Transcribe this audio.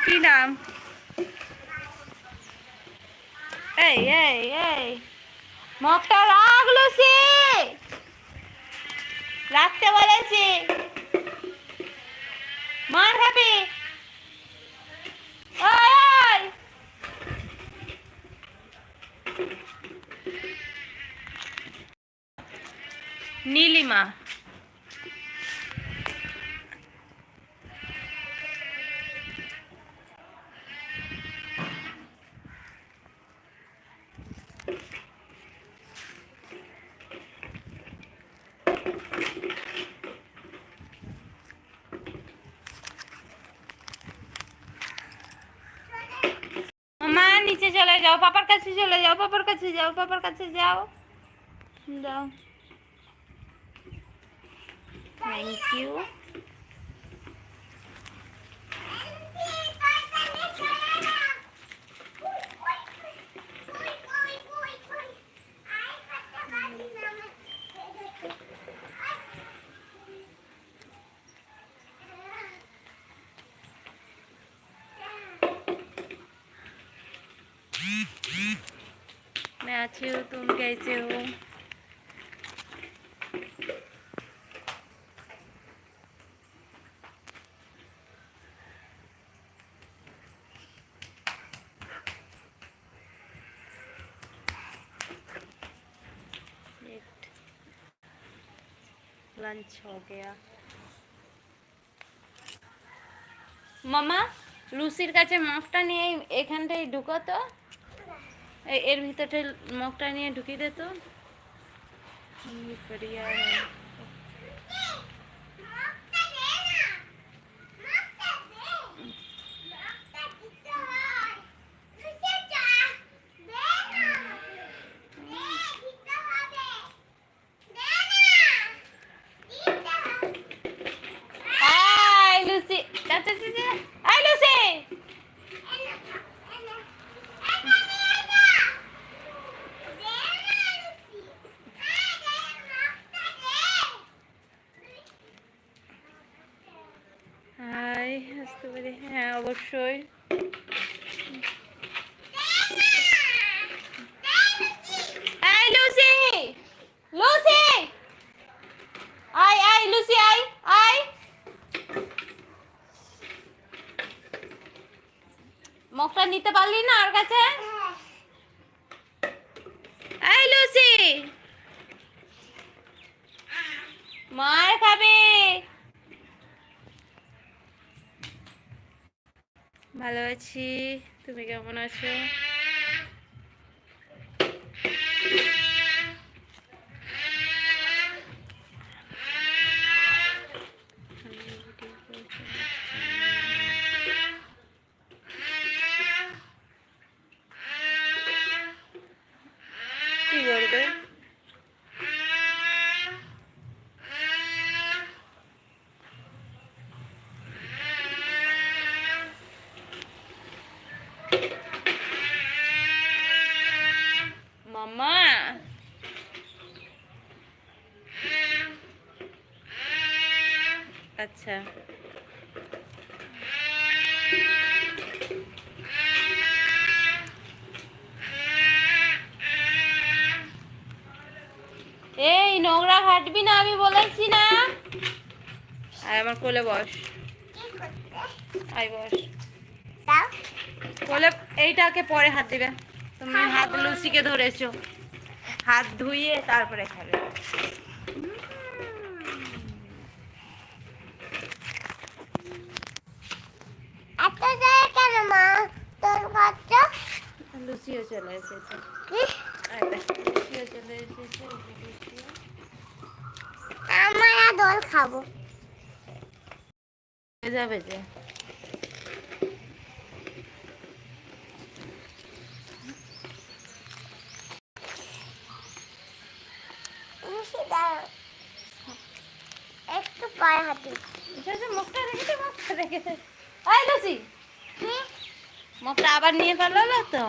কি নাম? এই এই এই মগটা রাখ লুসি, রাখতে বলেছি। মার খাবি? ওই নীলিমা। মা নিচে চলে যাও, পাপার কাছে চলে যাও, পাপার কাছে যাও, পাপার কাছে যাও, যাও। Thank you. मैं अच्छी हूँ, तुम कैसे हो? लंच हो गया। মামা লুসির কাছে মগটা নিয়ে এখানটায় ঢুকো তো, এর ভিতরে মগটা নিয়ে ঢুকিয়ে দে তো। बढ़िया है। हाय लूसी, चाचा चाचा, हाय लूसी। হাই আসতে পারি? হ্যাঁ অবশ্যই। এই লুসি, লুসি আই আই, লুসি আই আই। মগটা নিতে পারলি না আর কাছে? এই লুসি মার খাবে। ভালো আছি, তুমি কেমন আছো? কি করবে? মামা আচ্ছা এই নোংরা ঘাটবি না, আমি বলেছি না। আর আমার কোলে বস, আই বস কোলে। এইটাকে পরে হাত দিবে, তুমি হাত লুসিকে ধরেছো, হাত ধুইয়ে তারপরে খাবে। লুসিও চলে এসেছে, লুসিও চলে এসেছে। আমরা দোল খাবো যাবে যে একটু পায়ে হাঁটি। মুখটা রেখেছে, মুখটা রেখেছে। আই লুসি, মুখটা আবার নিয়ে পারলো তো।